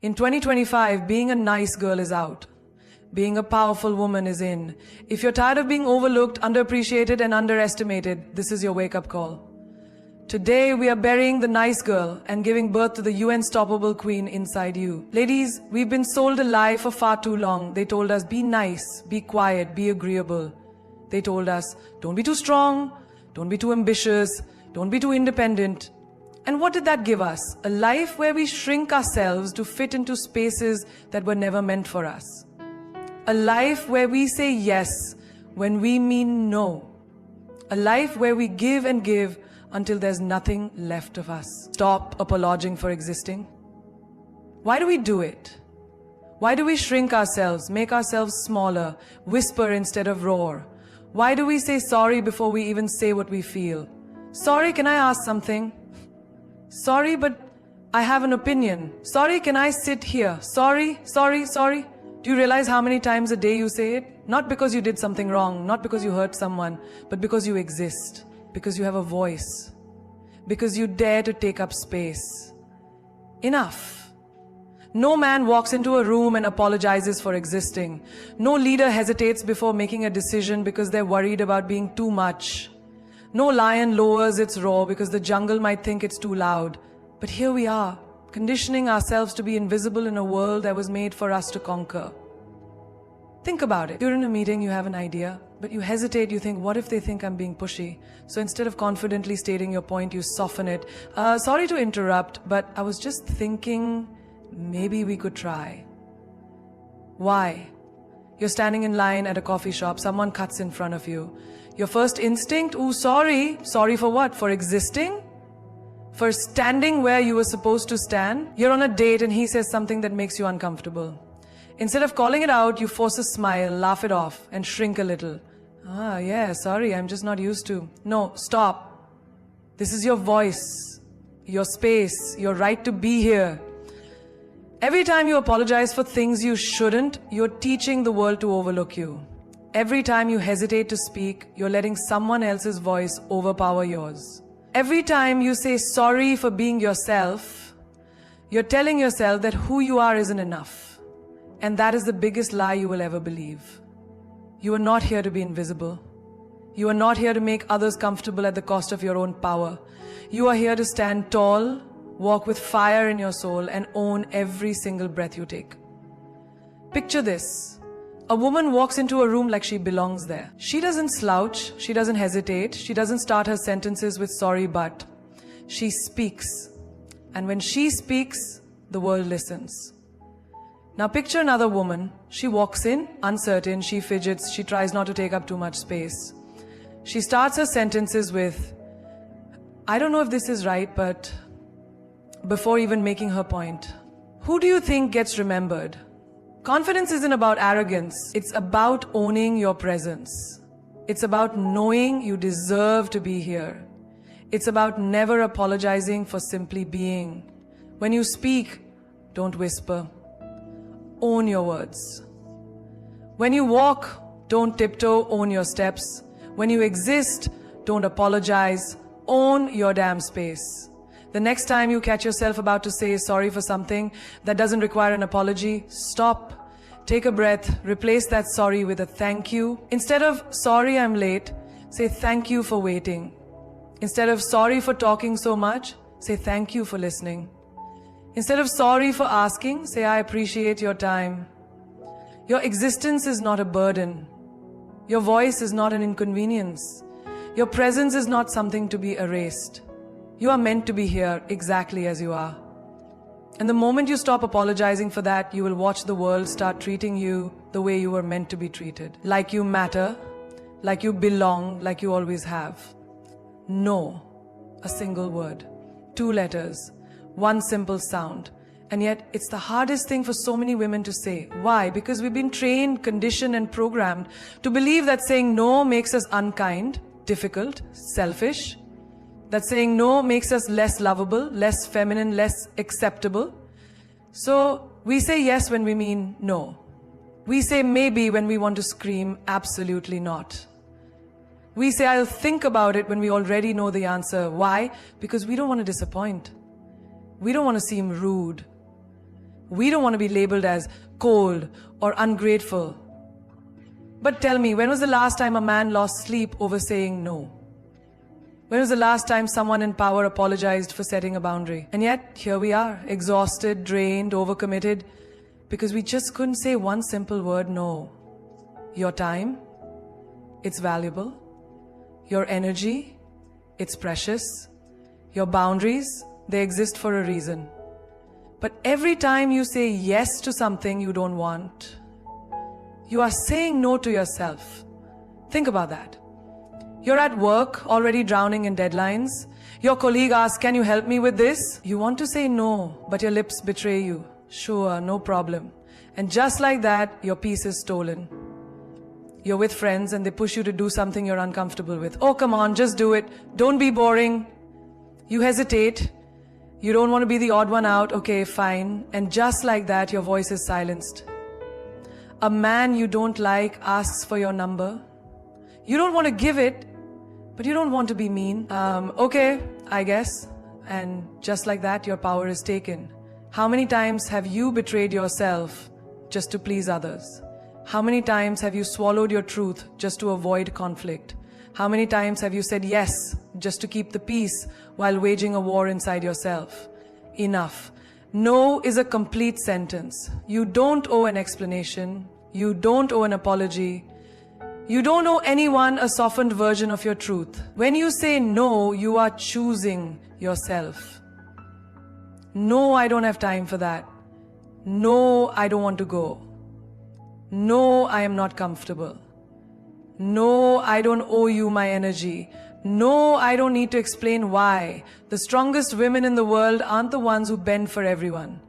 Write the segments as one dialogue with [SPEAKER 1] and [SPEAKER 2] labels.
[SPEAKER 1] In 2025, being a nice girl is out. Being a powerful woman is in. If you're tired of being overlooked, underappreciated, and underestimated, this is your wake-up call. Today, we are burying the nice girl and giving birth to the unstoppable queen inside you. Ladies, we've been sold a lie for far too long. They told us, be nice, be quiet, be agreeable. They told us, don't be too strong, don't be too ambitious, don't be too independent. And what did that give us? A life where we shrink ourselves to fit into spaces that were never meant for us. A life where we say yes when we mean no. A life where we give and give until there's nothing left of us. Stop apologizing for existing. Why do we do it? Why do we shrink ourselves, make ourselves smaller, whisper instead of roar? Why do we say sorry before we even say what we feel? Sorry, can I ask something? Sorry, but I have an opinion. Sorry, can I sit here? Sorry. Do you realize how many times a day you say it? Not because you did something wrong, not because you hurt someone, but because you exist, because you have a voice, because you dare to take up space. Enough. No man walks into a room and apologizes for existing. No leader hesitates before making a decision because they're worried about being too much. No lion lowers its roar because the jungle might think it's too loud. But here we are, conditioning ourselves to be invisible in a world that was made for us to conquer. Think about it. You're in a meeting, you have an idea, but you hesitate, you think, what if they think I'm being pushy? So instead of confidently stating your point, you soften it. Sorry to interrupt, but I was just thinking maybe we could try. Why? You're standing in line at a coffee shop, someone cuts in front of you. Your first instinct, ooh, sorry. Sorry for what? For existing? For standing where you were supposed to stand? You're on a date and he says something that makes you uncomfortable. Instead of calling it out, you force a smile, laugh it off, and shrink a little. Yeah, sorry, I'm just not used to. No, stop. This is your voice, your space, your right to be here. Every time you apologize for things you shouldn't, you're teaching the world to overlook you. Every time you hesitate to speak, you're letting someone else's voice overpower yours. Every time you say sorry for being yourself, you're telling yourself that who you are isn't enough. And that is the biggest lie you will ever believe. You are not here to be invisible. You are not here to make others comfortable at the cost of your own power. You are here to stand tall, walk with fire in your soul, and own every single breath you take. Picture this. A woman walks into a room like she belongs there. She doesn't slouch, she doesn't hesitate, she doesn't start her sentences with sorry but. She speaks. And when she speaks, the world listens. Now picture another woman. She walks in, uncertain, she fidgets, she tries not to take up too much space. She starts her sentences with, I don't know if this is right, but before even making her point. Who do you think gets remembered? Confidence isn't about arrogance. It's about owning your presence. It's about knowing you deserve to be here. It's about never apologizing for simply being. When you speak, don't whisper. Own your words. When you walk, don't tiptoe, own your steps. When you exist, don't apologize. Own your damn space. The next time you catch yourself about to say sorry for something that doesn't require an apology, stop, take a breath, replace that sorry with a thank you. Instead of sorry I'm late, say thank you for waiting. Instead of sorry for talking so much, say thank you for listening. Instead of sorry for asking, say I appreciate your time. Your existence is not a burden. Your voice is not an inconvenience. Your presence is not something to be erased. You are meant to be here exactly as you are. And the moment you stop apologizing for that, you will watch the world start treating you the way you were meant to be treated. Like you matter, like you belong, like you always have. No, a single word, 2 letters, 1 simple sound. And yet it's the hardest thing for so many women to say. Why? Because we've been trained, conditioned, and programmed to believe that saying no makes us unkind, difficult, selfish. That saying no makes us less lovable, less feminine, less acceptable. So we say yes when we mean no. We say maybe when we want to scream absolutely not. We say I'll think about it when we already know the answer. Why? Because we don't want to disappoint. We don't want to seem rude. We don't want to be labeled as cold or ungrateful. But tell me, when was the last time a man lost sleep over saying no? When was the last time someone in power apologized for setting a boundary? And yet, here we are, exhausted, drained, overcommitted, because we just couldn't say one simple word, no. Your time, it's valuable. Your energy, it's precious. Your boundaries, they exist for a reason. But every time you say yes to something you don't want, you are saying no to yourself. Think about that. You're at work, already drowning in deadlines. Your colleague asks, can you help me with this? You want to say no, but your lips betray you. Sure, no problem. And just like that, your peace is stolen. You're with friends and they push you to do something you're uncomfortable with. Oh, come on, just do it. Don't be boring. You hesitate. You don't want to be the odd one out. Okay, fine. And just like that, your voice is silenced. A man you don't like asks for your number. You don't want to give it, but you don't want to be mean. Okay, I guess. And just like that, your power is taken. How many times have you betrayed yourself just to please others? How many times have you swallowed your truth just to avoid conflict? How many times have you said yes just to keep the peace while waging a war inside yourself? Enough. No is a complete sentence. You don't owe an explanation. You don't owe an apology. You don't owe anyone a softened version of your truth. When you say no, you are choosing yourself. No, I don't have time for that. No, I don't want to go. No, I am not comfortable. No, I don't owe you my energy. No, I don't need to explain why. The strongest women in the world aren't the ones who bend for everyone.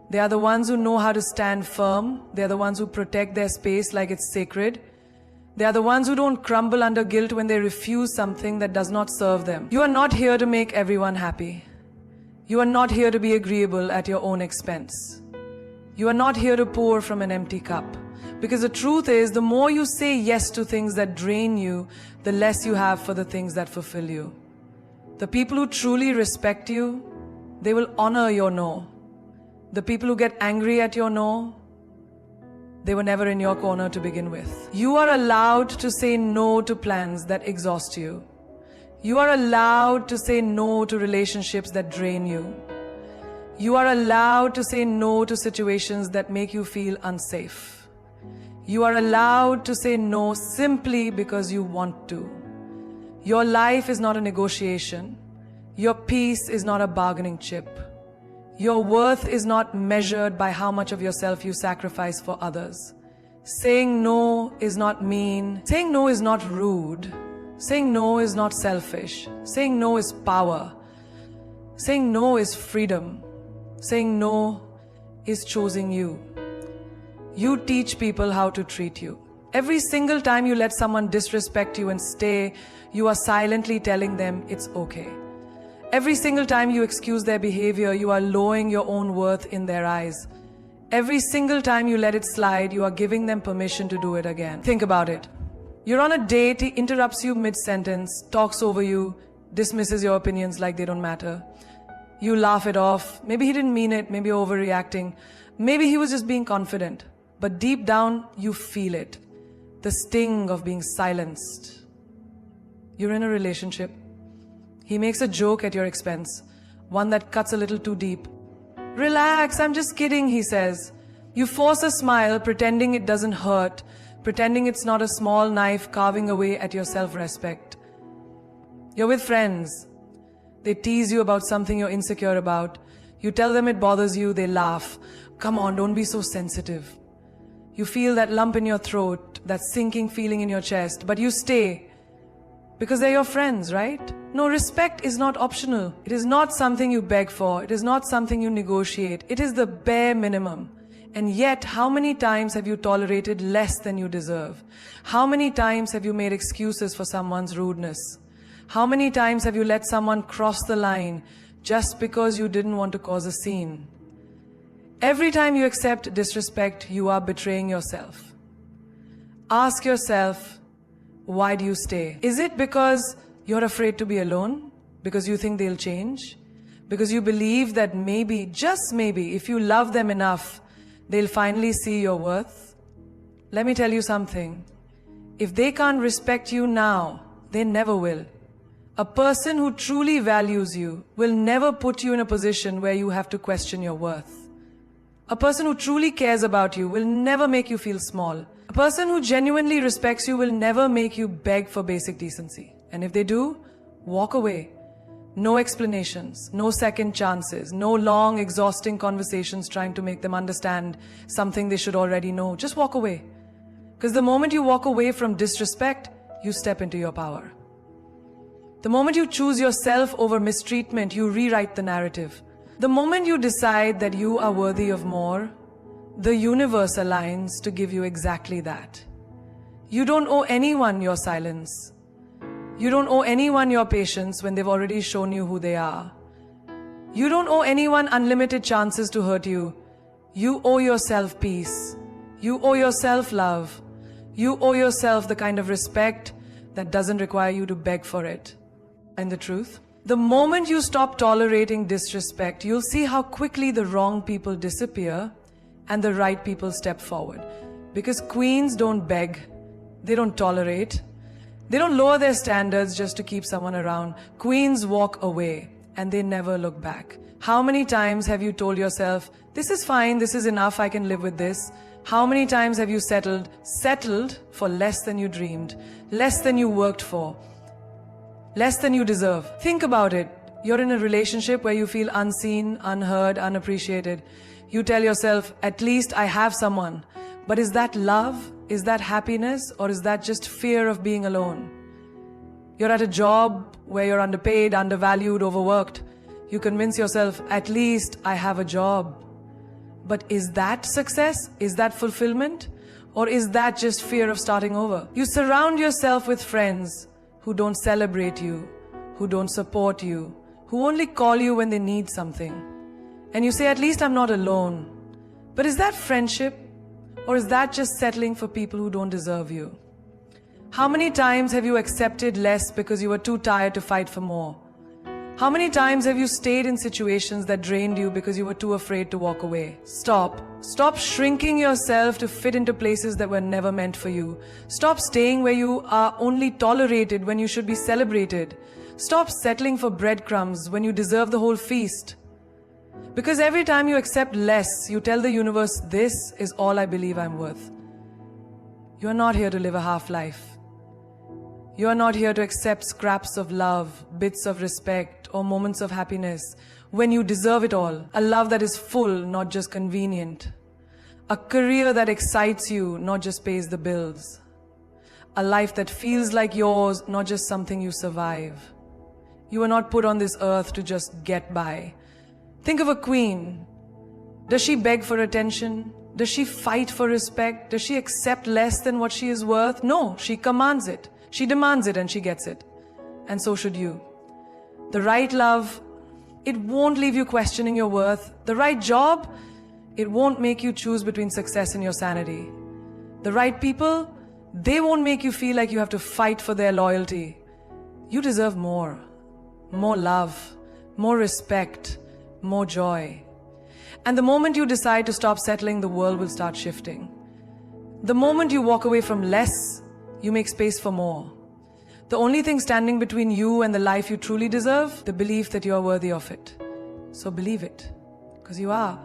[SPEAKER 1] They are the ones who know how to stand firm. They are the ones who protect their space like it's sacred. They are the ones who don't crumble under guilt when they refuse something that does not serve them. You are not here to make everyone happy. You are not here to be agreeable at your own expense. You are not here to pour from an empty cup. Because the truth is, the more you say yes to things that drain you, the less you have for the things that fulfill you. The people who truly respect you, they will honor your no. The people who get angry at your no, they were never in your corner to begin with. You are allowed to say no to plans that exhaust you. You are allowed to say no to relationships that drain you. You are allowed to say no to situations that make you feel unsafe. You are allowed to say no simply because you want to. Your life is not a negotiation. Your peace is not a bargaining chip. Your worth is not measured by how much of yourself you sacrifice for others. Saying no is not mean. Saying no is not rude. Saying no is not selfish. Saying no is power. Saying no is freedom. Saying no is choosing you. You teach people how to treat you. Every single time you let someone disrespect you and stay, you are silently telling them it's okay. Every single time you excuse their behavior, you are lowering your own worth in their eyes. Every single time you let it slide, you are giving them permission to do it again. Think about it. You're on a date, he interrupts you mid-sentence, talks over you, dismisses your opinions like they don't matter. You laugh it off. Maybe he didn't mean it, maybe you're overreacting. Maybe he was just being confident. But deep down, you feel it. The sting of being silenced. You're in a relationship. He makes a joke at your expense, one that cuts a little too deep. Relax, I'm just kidding, he says. You force a smile, pretending it doesn't hurt, pretending it's not a small knife carving away at your self-respect. You're with friends. They tease you about something you're insecure about. You tell them it bothers you, they laugh. Come on, don't be so sensitive. You feel that lump in your throat, that sinking feeling in your chest, but you stay because they're your friends, right? No, respect is not optional. It is not something you beg for. It is not something you negotiate. It is the bare minimum. And yet, how many times have you tolerated less than you deserve? How many times have you made excuses for someone's rudeness? How many times have you let someone cross the line just because you didn't want to cause a scene? Every time you accept disrespect, you are betraying yourself. Ask yourself, why do you stay? Is it because you're afraid to be alone? Because you think they'll change? Because you believe that maybe, just maybe, if you love them enough, they'll finally see your worth. Let me tell you something. If they can't respect you now, they never will. A person who truly values you will never put you in a position where you have to question your worth. A person who truly cares about you will never make you feel small. A person who genuinely respects you will never make you beg for basic decency. And if they do, walk away. No explanations, no second chances, no long, exhausting conversations trying to make them understand something they should already know. Just walk away. Because the moment you walk away from disrespect, you step into your power. The moment you choose yourself over mistreatment, you rewrite the narrative. The moment you decide that you are worthy of more, the universe aligns to give you exactly that. You don't owe anyone your silence. You don't owe anyone your patience when they've already shown you who they are. You don't owe anyone unlimited chances to hurt you. You owe yourself peace. You owe yourself love. You owe yourself the kind of respect that doesn't require you to beg for it. And the truth? The moment you stop tolerating disrespect, you'll see how quickly the wrong people disappear and the right people step forward. Because queens don't beg. They don't tolerate. They don't lower their standards just to keep someone around. Queens walk away and they never look back. How many times have you told yourself, this is fine, this is enough, I can live with this? How many times have you settled for less than you dreamed, less than you worked for, less than you deserve? Think about it. You're in a relationship where you feel unseen, unheard, unappreciated. You tell yourself, at least I have someone. But is that love? Is that happiness? Or is that just fear of being alone? You're at a job where you're underpaid, undervalued, overworked. You convince yourself, at least I have a job. But is that success? Is that fulfillment? Or is that just fear of starting over? You surround yourself with friends who don't celebrate you, who don't support you, who only call you when they need something. And you say, at least I'm not alone. But is that friendship? Or is that just settling for people who don't deserve you? How many times have you accepted less because you were too tired to fight for more? How many times have you stayed in situations that drained you because you were too afraid to walk away? Stop. Stop shrinking yourself to fit into places that were never meant for you. Stop staying where you are only tolerated when you should be celebrated. Stop settling for breadcrumbs when you deserve the whole feast. Because every time you accept less, you tell the universe, this is all I believe I'm worth. You are not here to live a half life. You are not here to accept scraps of love, bits of respect, or moments of happiness when you deserve it all. A love that is full, not just convenient. A career that excites you, not just pays the bills. A life that feels like yours, not just something you survive. You are not put on this earth to just get by. Think of a queen. Does she beg for attention? Does she fight for respect? Does she accept less than what she is worth? No, she commands it. She demands it and she gets it. And so should you. The right love, it won't leave you questioning your worth. The right job, it won't make you choose between success and your sanity. The right people, they won't make you feel like you have to fight for their loyalty. You deserve more. More love, more respect, more joy. And the moment you decide to stop settling, the world will start shifting. The moment you walk away from less, you make space for more. The only thing standing between you and the life you truly deserve, the belief that you are worthy of it. So believe it, because you are.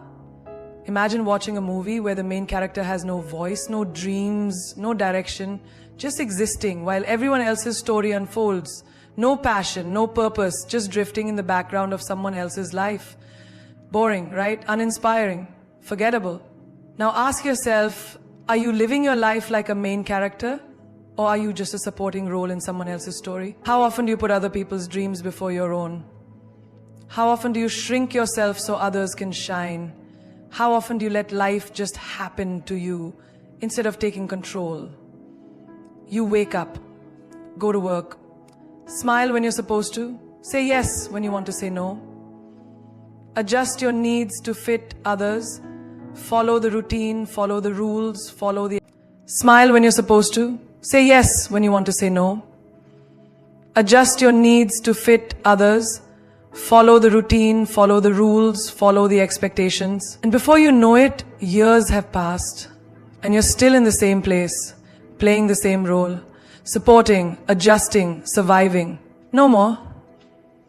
[SPEAKER 1] Imagine watching a movie where the main character has no voice, no dreams, no direction, just existing while everyone else's story unfolds. No passion, no purpose, just drifting in the background of someone else's life. Boring, right? Uninspiring, forgettable. Now ask yourself, are you living your life like a main character? Or are you just a supporting role in someone else's story? How often do you put other people's dreams before your own? How often do you shrink yourself so others can shine? How often do you let life just happen to you instead of taking control? You wake up, go to work, smile when you're supposed to, say yes when you want to say no. Adjust your needs to fit others. Follow the routine, follow the rules, follow the... Smile when you're supposed to. Say yes when you want to say no. Adjust your needs to fit others. Follow the routine, follow the rules, follow the expectations. And before you know it, years have passed. And you're still in the same place, playing the same role, supporting, adjusting, surviving. No more.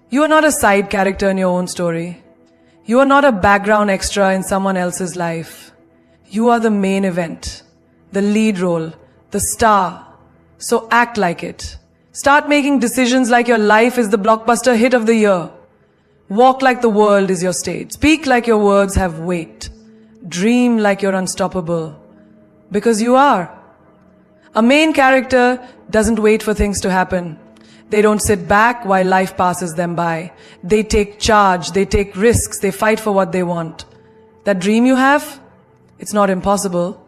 [SPEAKER 1] You are not a side character in your own story. You are not a background extra in someone else's life. You are the main event, the lead role, the star. So act like it. Start making decisions like your life is the blockbuster hit of the year. Walk like the world is your stage. Speak like your words have weight. Dream like you're unstoppable. Because you are. A main character doesn't wait for things to happen. They don't sit back while life passes them by. They take charge, they take risks, they fight for what they want. That dream you have, it's not impossible.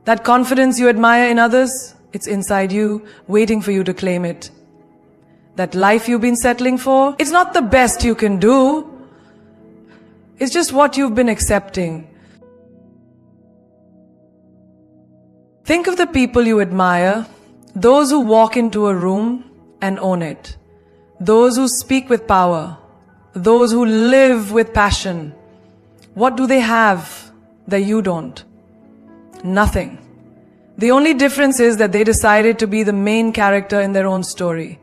[SPEAKER 1] That confidence you admire in others, it's inside you, waiting for you to claim it. That life you've been settling for, it's not the best you can do. It's just what you've been accepting. Think of the people you admire, those who walk into a room and own it. Those who speak with power. Those who live with passion. What do they have that you don't? Nothing. The only difference is that they decided to be the main character in their own story.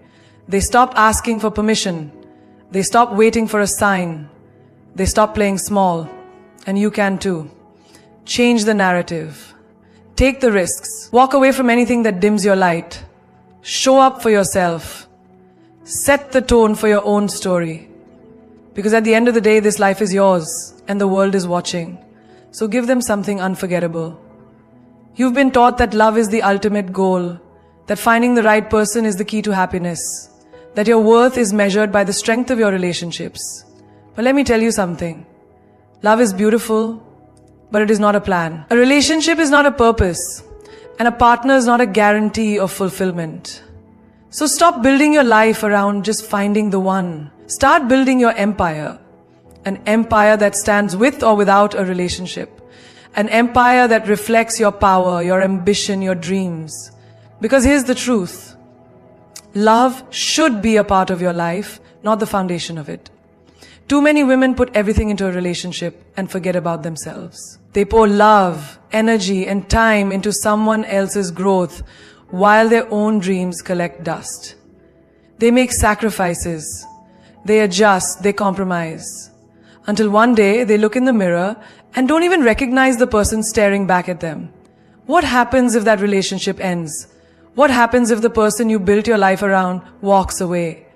[SPEAKER 1] They stopped asking for permission. They stopped waiting for a sign. They stopped playing small. And you can too. Change the narrative. Take the risks. Walk away from anything that dims your light. Show up for yourself. Set the tone for your own story. Because at the end of the day, this life is yours and the world is watching. So give them something unforgettable. You've been taught that love is the ultimate goal, that finding the right person is the key to happiness, that your worth is measured by the strength of your relationships. But let me tell you something. Love is beautiful, but it is not a plan. A relationship is not a purpose, and a partner is not a guarantee of fulfillment. So stop building your life around just finding the one. Start building your empire. An empire that stands with or without a relationship. An empire that reflects your power, your ambition, your dreams. Because here's the truth. Love should be a part of your life, not the foundation of it. Too many women put everything into a relationship and forget about themselves. They pour love, energy, and time into someone else's growth while their own dreams collect dust. They make sacrifices. They adjust, they compromise. Until one day they look in the mirror and don't even recognize the person staring back at them. What happens if that relationship ends? What happens if the person you built your life around walks away?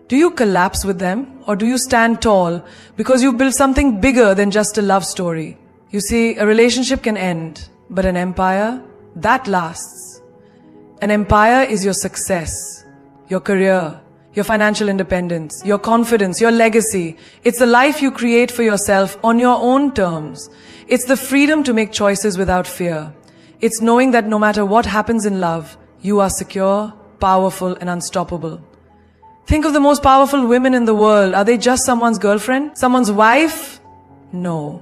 [SPEAKER 1] Do you collapse with them, or do you stand tall because you built something bigger than just a love story? You see, a relationship can end, but an empire, that lasts. An empire is your success, your career, your financial independence, your confidence, your legacy. It's the life you create for yourself on your own terms. It's the freedom to make choices without fear. It's knowing that no matter what happens in love, you are secure, powerful, and unstoppable. Think of the most powerful women in the world. Are they just someone's girlfriend? Someone's wife? No.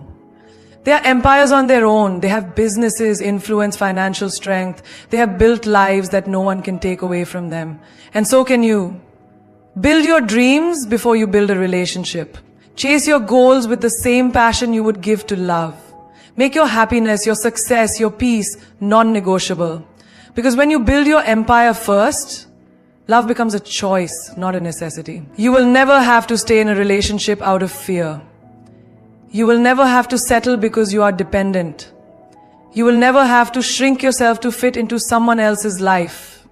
[SPEAKER 1] They are empires on their own. They have businesses, influence, financial strength. They have built lives that no one can take away from them. And so can you. Build your dreams before you build a relationship. Chase your goals with the same passion you would give to love. Make your happiness, your success, your peace non-negotiable. Because when you build your empire first, love becomes a choice, not a necessity. You will never have to stay in a relationship out of fear. You will never have to settle because you are dependent. You will never have to shrink yourself to fit into someone else's life.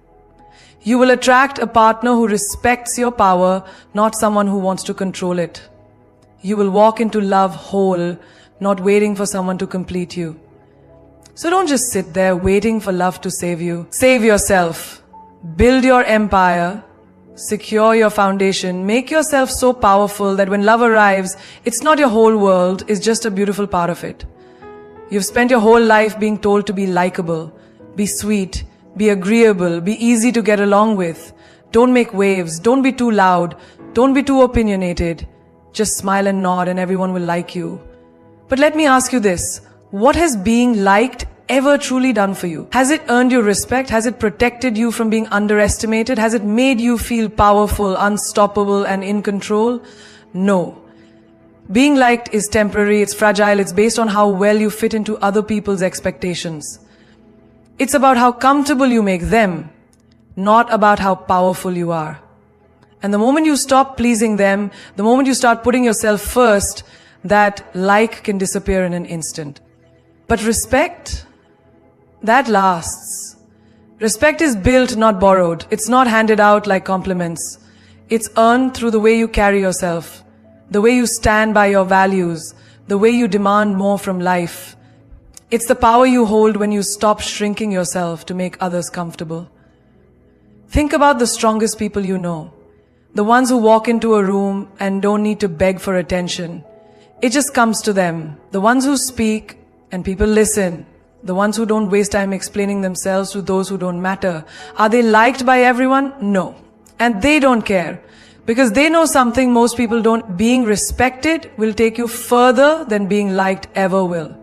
[SPEAKER 1] You will attract a partner who respects your power, not someone who wants to control it. You will walk into love whole, not waiting for someone to complete you. So don't just sit there waiting for love to save you. Save yourself. Build your empire. Secure your foundation. Make yourself so powerful that when love arrives, it's not your whole world, it's just a beautiful part of it. You've spent your whole life being told to be likable, be sweet, be agreeable, be easy to get along with. Don't make waves, don't be too loud, don't be too opinionated. Just smile and nod and everyone will like you. But let me ask you this, what has being liked ever truly done for you? Has it earned you respect? Has it protected you from being underestimated? Has it made you feel powerful, unstoppable, and in control? No. Being liked is temporary, it's fragile, it's based on how well you fit into other people's expectations. It's about how comfortable you make them, not about how powerful you are. And the moment you stop pleasing them, the moment you start putting yourself first, that like can disappear in an instant. But respect, that lasts. Respect is built, not borrowed. It's not handed out like compliments. It's earned through the way you carry yourself, the way you stand by your values, the way you demand more from life. It's the power you hold when you stop shrinking yourself to make others comfortable. Think about the strongest people you know. The ones who walk into a room and don't need to beg for attention. It just comes to them. The ones who speak and people listen. The ones who don't waste time explaining themselves to those who don't matter. Are they liked by everyone? No. And they don't care. Because they know something most people don't. Being respected will take you further than being liked ever will.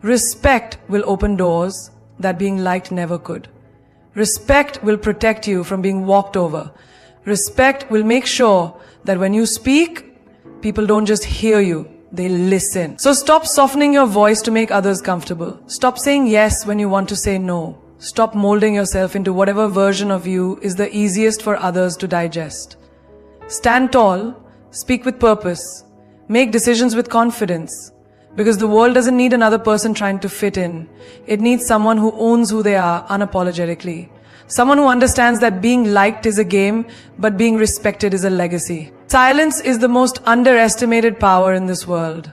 [SPEAKER 1] Respect will open doors that being liked never could. Respect will protect you from being walked over. Respect will make sure that when you speak, people don't just hear you, they listen. So stop softening your voice to make others comfortable. Stop saying yes when you want to say no. Stop molding yourself into whatever version of you is the easiest for others to digest. Stand tall, speak with purpose, make decisions with confidence. Because the world doesn't need another person trying to fit in. It needs someone who owns who they are unapologetically. Someone who understands that being liked is a game, but being respected is a legacy. Silence is the most underestimated power in this world.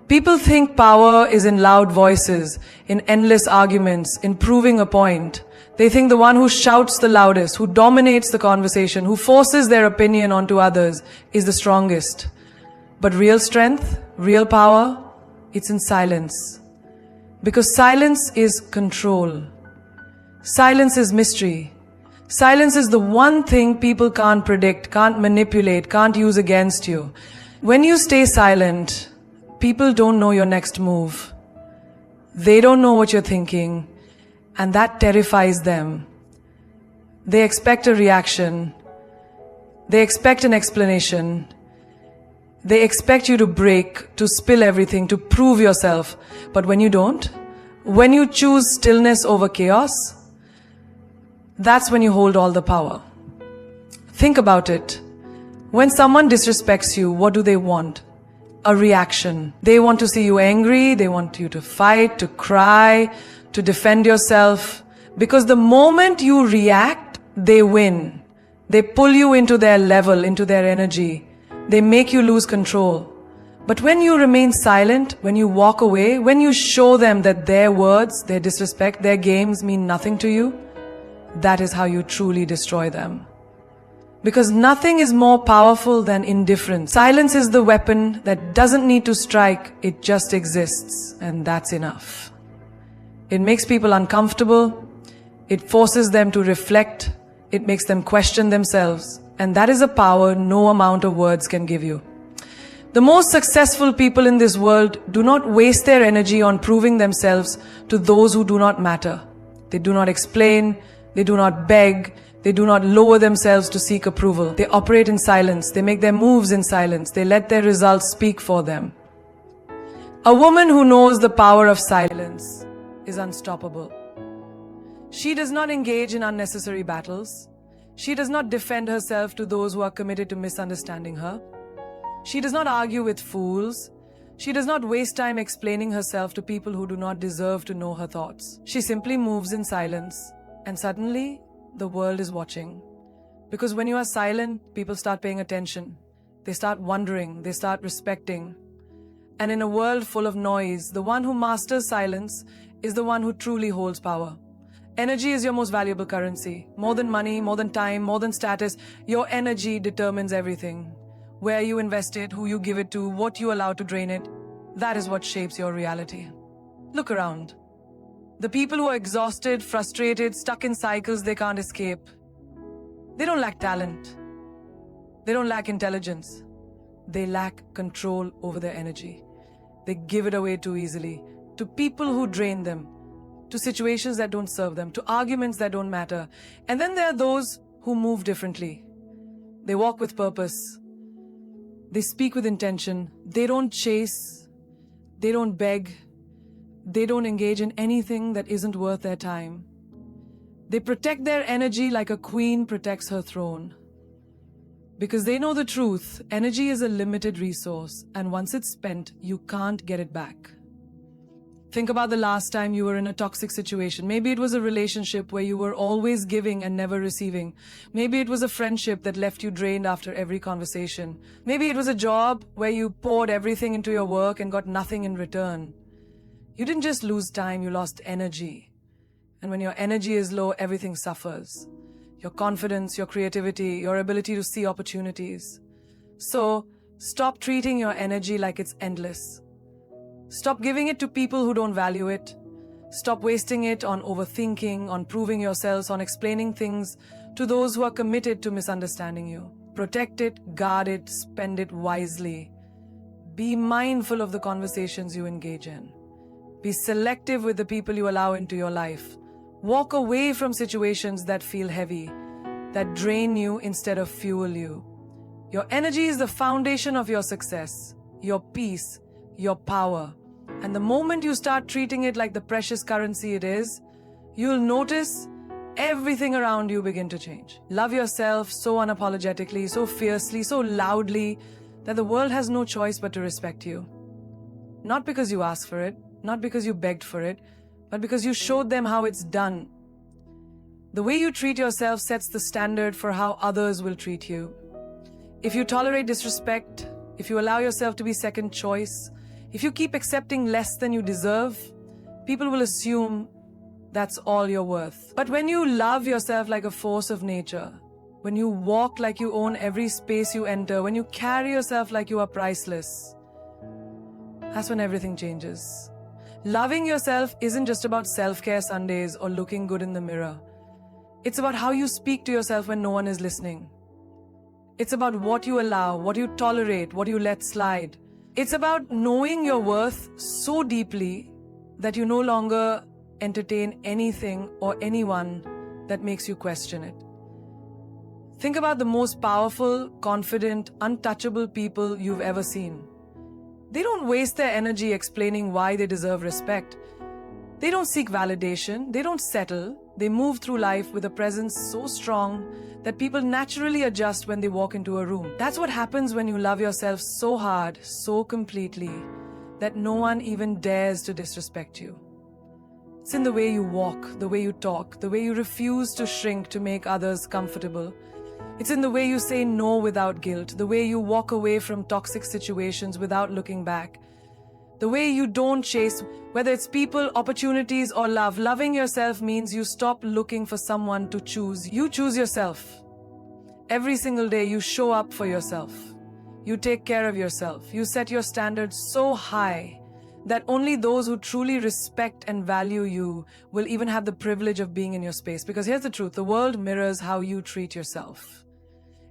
[SPEAKER 1] People think power is in loud voices, in endless arguments, in proving a point. They think the one who shouts the loudest, who dominates the conversation, who forces their opinion onto others is the strongest. But real strength, real power, it's in silence. Because silence is control. Silence is mystery. Silence is the one thing people can't predict, can't manipulate, can't use against you. When you stay silent, people don't know your next move. They don't know what you're thinking, and that terrifies them. They expect a reaction. They expect an explanation. They expect you to break, to spill everything, to prove yourself. But when you don't, when you choose stillness over chaos, that's when you hold all the power. Think about it. When someone disrespects you, what do they want? A reaction. They want to see you angry, they want you to fight, to cry, to defend yourself. Because the moment you react, they win. They pull you into their level, into their energy. They make you lose control. But when you remain silent, when you walk away, when you show them that their words, their disrespect, their games mean nothing to you, that is how you truly destroy them. Because nothing is more powerful than indifference. Silence is the weapon that doesn't need to strike, it just exists, and that's enough. It makes people uncomfortable, it forces them to reflect, it makes them question themselves, and that is a power no amount of words can give you. The most successful people in this world do not waste their energy on proving themselves to those who do not matter. They do not explain, they do not beg, they do not lower themselves to seek approval. They operate in silence, they make their moves in silence, they let their results speak for them. A woman who knows the power of silence is unstoppable. She does not engage in unnecessary battles. She does not defend herself to those who are committed to misunderstanding her. She does not argue with fools. She does not waste time explaining herself to people who do not deserve to know her thoughts. She simply moves in silence, and suddenly, the world is watching. Because when you are silent, people start paying attention. They start wondering, they start respecting. And in a world full of noise, the one who masters silence is the one who truly holds power. Energy is your most valuable currency. More than money, more than time, more than status, your energy determines everything. Where you invest it, who you give it to, what you allow to drain it, that is what shapes your reality. Look around. The people who are exhausted, frustrated, stuck in cycles they can't escape, they don't lack talent. They don't lack intelligence. They lack control over their energy. They give it away too easily to people who drain them, to situations that don't serve them, to arguments that don't matter. And then there are those who move differently. They walk with purpose. They speak with intention. They don't chase. They don't beg. They don't engage in anything that isn't worth their time. They protect their energy like a queen protects her throne. Because they know the truth, energy is a limited resource, and once it's spent, you can't get it back. Think about the last time you were in a toxic situation. Maybe it was a relationship where you were always giving and never receiving. Maybe it was a friendship that left you drained after every conversation. Maybe it was a job where you poured everything into your work and got nothing in return. You didn't just lose time, you lost energy. And when your energy is low, everything suffers. Your confidence, your creativity, your ability to see opportunities. So, stop treating your energy like it's endless. Stop giving it to people who don't value it. Stop wasting it on overthinking, on proving yourselves, on explaining things to those who are committed to misunderstanding you. Protect it, guard it, spend it wisely. Be mindful of the conversations you engage in. Be selective with the people you allow into your life. Walk away from situations that feel heavy, that drain you instead of fuel you. Your energy is the foundation of your success, your peace, your power. And the moment you start treating it like the precious currency it is, you'll notice everything around you begin to change. Love yourself so unapologetically, so fiercely, so loudly, that the world has no choice but to respect you. Not because you asked for it, not because you begged for it, but because you showed them how it's done. The way you treat yourself sets the standard for how others will treat you. If you tolerate disrespect, if you allow yourself to be second choice, if you keep accepting less than you deserve, people will assume that's all you're worth. But when you love yourself like a force of nature, when you walk like you own every space you enter, when you carry yourself like you are priceless, that's when everything changes. Loving yourself isn't just about self-care Sundays or looking good in the mirror. It's about how you speak to yourself when no one is listening. It's about what you allow, what you tolerate, what you let slide. It's about knowing your worth so deeply that you no longer entertain anything or anyone that makes you question it. Think about the most powerful, confident, untouchable people you've ever seen. They don't waste their energy explaining why they deserve respect. They don't seek validation. They don't settle. They move through life with a presence so strong that people naturally adjust when they walk into a room. That's what happens when you love yourself so hard, so completely, that no one even dares to disrespect you. It's in the way you walk, the way you talk, the way you refuse to shrink to make others comfortable. It's in the way you say no without guilt, the way you walk away from toxic situations without looking back, the way you don't chase, whether it's people, opportunities, or love. Loving yourself means you stop looking for someone to choose. You choose yourself. Every single day you show up for yourself. You take care of yourself. You set your standards so high that only those who truly respect and value you will even have the privilege of being in your space. Because here's the truth, the world mirrors how you treat yourself.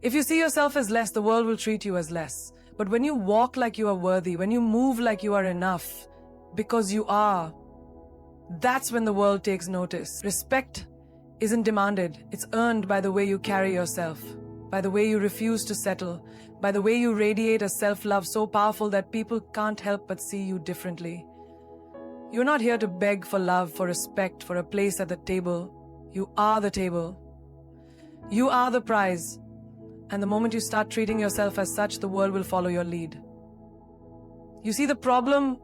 [SPEAKER 1] If you see yourself as less, the world will treat you as less. But when you walk like you are worthy, when you move like you are enough, because you are, that's when the world takes notice. Respect isn't demanded. It's earned by the way you carry yourself, by the way you refuse to settle, by the way you radiate a self-love so powerful that people can't help but see you differently. You're not here to beg for love, for respect, for a place at the table. You are the table. You are the prize. And the moment you start treating yourself as such, the world will follow your lead. You see, the problem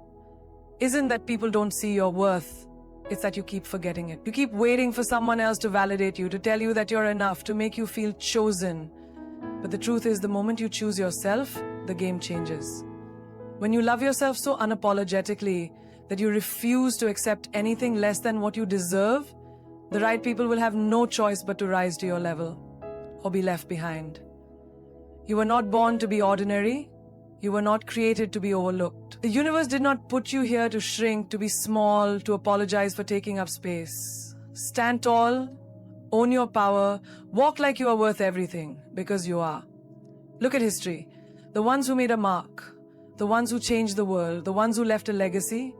[SPEAKER 1] isn't that people don't see your worth. It's that you keep forgetting it. You keep waiting for someone else to validate you, to tell you that you're enough, to make you feel chosen. But the truth is, the moment you choose yourself, the game changes. When you love yourself so unapologetically that you refuse to accept anything less than what you deserve, the right people will have no choice but to rise to your level or be left behind. You were not born to be ordinary. You were not created to be overlooked. The universe did not put you here to shrink, to be small, to apologize for taking up space. Stand tall, own your power, walk like you are worth everything, because you are. Look at history. The ones who made a mark, the ones who changed the world, the ones who left a legacy,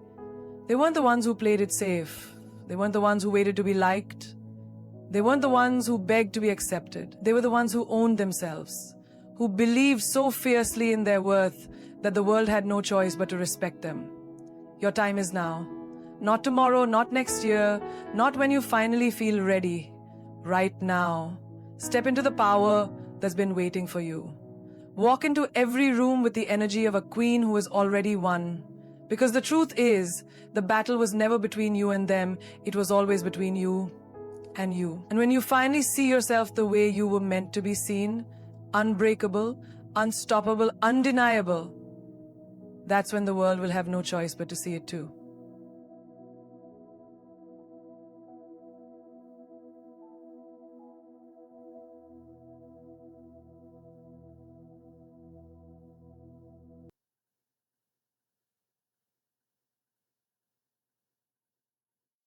[SPEAKER 1] they weren't the ones who played it safe. They weren't the ones who waited to be liked. They weren't the ones who begged to be accepted. They were the ones who owned themselves, who believed so fiercely in their worth that the world had no choice but to respect them. Your time is now. Not tomorrow, not next year, not when you finally feel ready. Right now. Step into the power that's been waiting for you. Walk into every room with the energy of a queen who has already won. Because the truth is, the battle was never between you and them, it was always between you and you. And when you finally see yourself the way you were meant to be seen, unbreakable, unstoppable, undeniable, that's when the world will have no choice but to see it too.